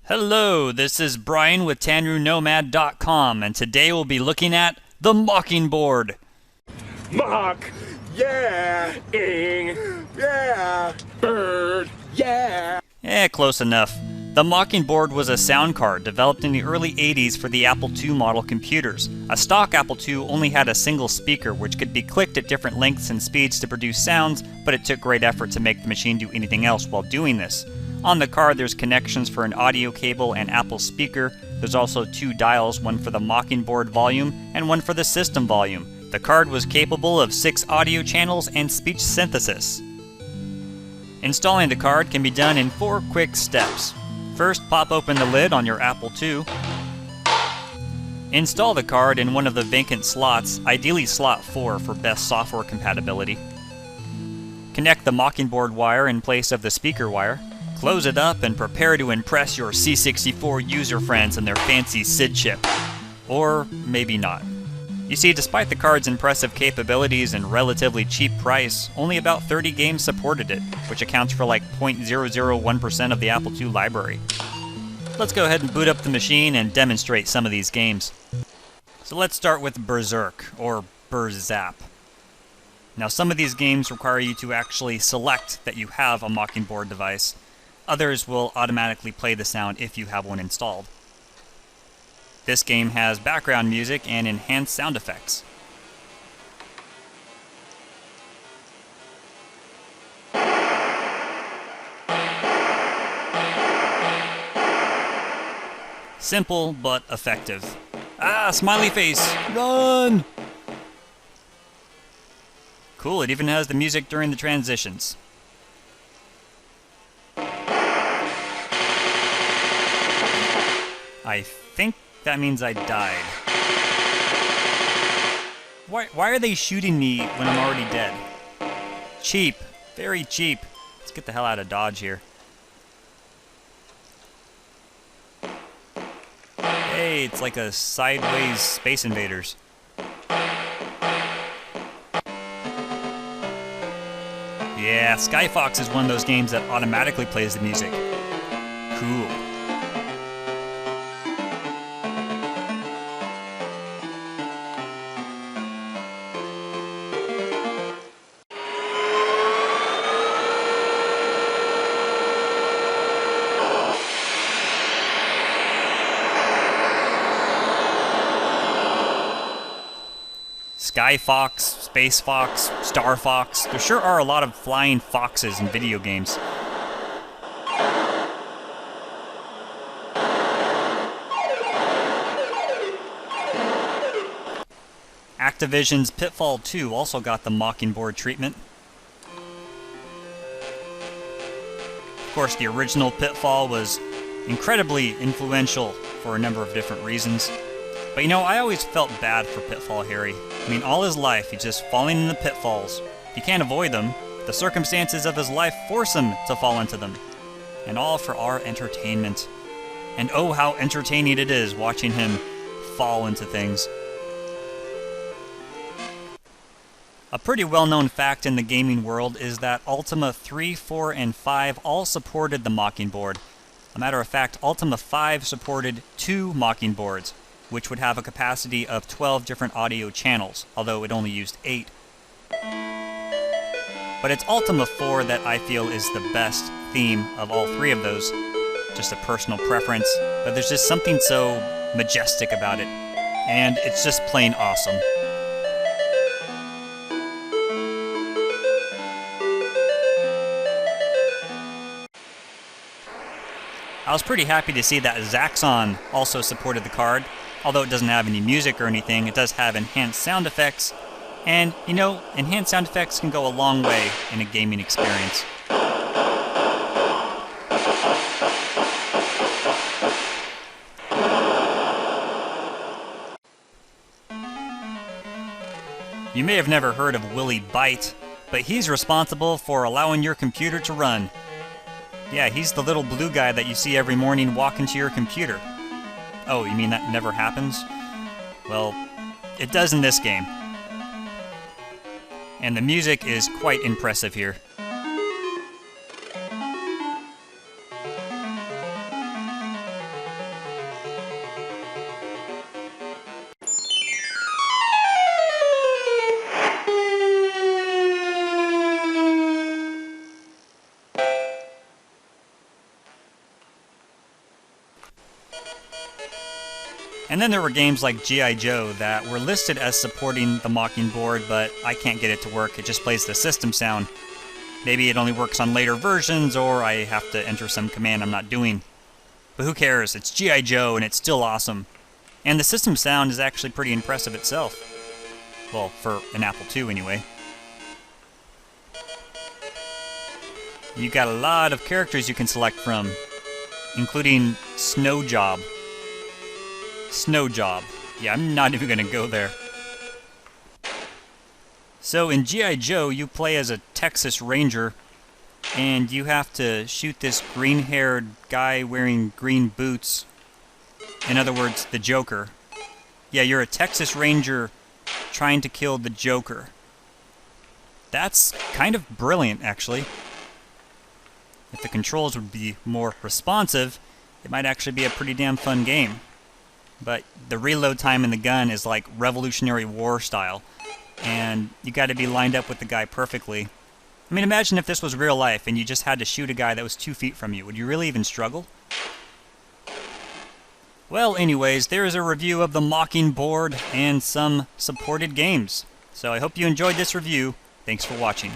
Hello, this is Brian with TanruNomad.com, and today we'll be looking at the Mockingboard. Mock, yeah, ing, yeah, bird, yeah. Close enough. The Mockingboard was a sound card developed in the early 80s for the Apple II model computers. A stock Apple II only had a single speaker which could be clicked at different lengths and speeds to produce sounds, but it took great effort to make the machine do anything else while doing this. On the card there's connections for an audio cable and Apple speaker. There's also two dials, one for the Mockingboard volume and one for the system volume. The card was capable of 6 audio channels and speech synthesis. Installing the card can be done in 4 quick steps. First, pop open the lid on your Apple II. Install the card in one of the vacant slots, ideally slot 4 for best software compatibility. Connect the Mockingboard wire in place of the speaker wire. Close it up and prepare to impress your C64 user friends and their fancy SID chip. Or maybe not. You see, despite the card's impressive capabilities and relatively cheap price, only about 30 games supported it, which accounts for like 0.001% of the Apple II library. Let's go ahead and boot up the machine and demonstrate some of these games. So let's start with Berserk, or Berzap. Now some of these games require you to actually select that you have a Mockingboard device. Others will automatically play the sound if you have one installed. This game has background music and enhanced sound effects. Simple but effective. Ah, smiley face! Run! Cool, it even has the music during the transitions. I think that means I died. Why are they shooting me when I'm already dead? Cheap. Very cheap. Let's get the hell out of Dodge here. Hey, it's like a sideways Space Invaders. Yeah, Skyfox is one of those games that automatically plays the music. Cool. Skyfox, Space Fox, Star Fox. There sure are a lot of flying foxes in video games. Activision's Pitfall 2 also got the Mockingboard treatment. Of course, the original Pitfall was incredibly influential for a number of different reasons. But you know, I always felt bad for Pitfall Harry. I mean, all his life, he's just falling in the pitfalls. He can't avoid them. The circumstances of his life force him to fall into them. And all for our entertainment. And oh, how entertaining it is watching him fall into things. A pretty well-known fact in the gaming world is that Ultima 3, 4, and 5 all supported the Mockingboard. A matter of fact, Ultima 5 supported 2 Mockingboards, which would have a capacity of 12 different audio channels, although it only used 8. But it's Ultima 4 that I feel is the best theme of all 3 of those. Just a personal preference, but there's just something so majestic about it, and it's just plain awesome. I was pretty happy to see that Zaxxon also supported the card. Although it doesn't have any music or anything, it does have enhanced sound effects. And, you know, enhanced sound effects can go a long way in a gaming experience. You may have never heard of Willy Bite, but he's responsible for allowing your computer to run. Yeah, he's the little blue guy that you see every morning walk into your computer. Oh, you mean that never happens? Well, it does in this game. And the music is quite impressive here. And then there were games like G.I. Joe that were listed as supporting the Mockingboard, but I can't get it to work. It just plays the system sound. Maybe it only works on later versions, or I have to enter some command I'm not doing. But who cares? It's G.I. Joe, and it's still awesome. And the system sound is actually pretty impressive itself. Well, for an Apple II anyway. You got a lot of characters you can select from, including Snow Job. Snow Job. Yeah, I'm not even going to go there. So in G.I. Joe, you play as a Texas Ranger, and you have to shoot this green-haired guy wearing green boots. In other words, the Joker. Yeah, you're a Texas Ranger trying to kill the Joker. That's kind of brilliant, actually. If the controls would be more responsive, it might actually be a pretty damn fun game. But the reload time in the gun is like Revolutionary War style, and you got to be lined up with the guy perfectly. I mean, imagine if this was real life and you just had to shoot a guy that was 2 feet from you. Would you really even struggle? Well, anyways, there is a review of the Mockingboard and some supported games. So I hope you enjoyed this review. Thanks for watching.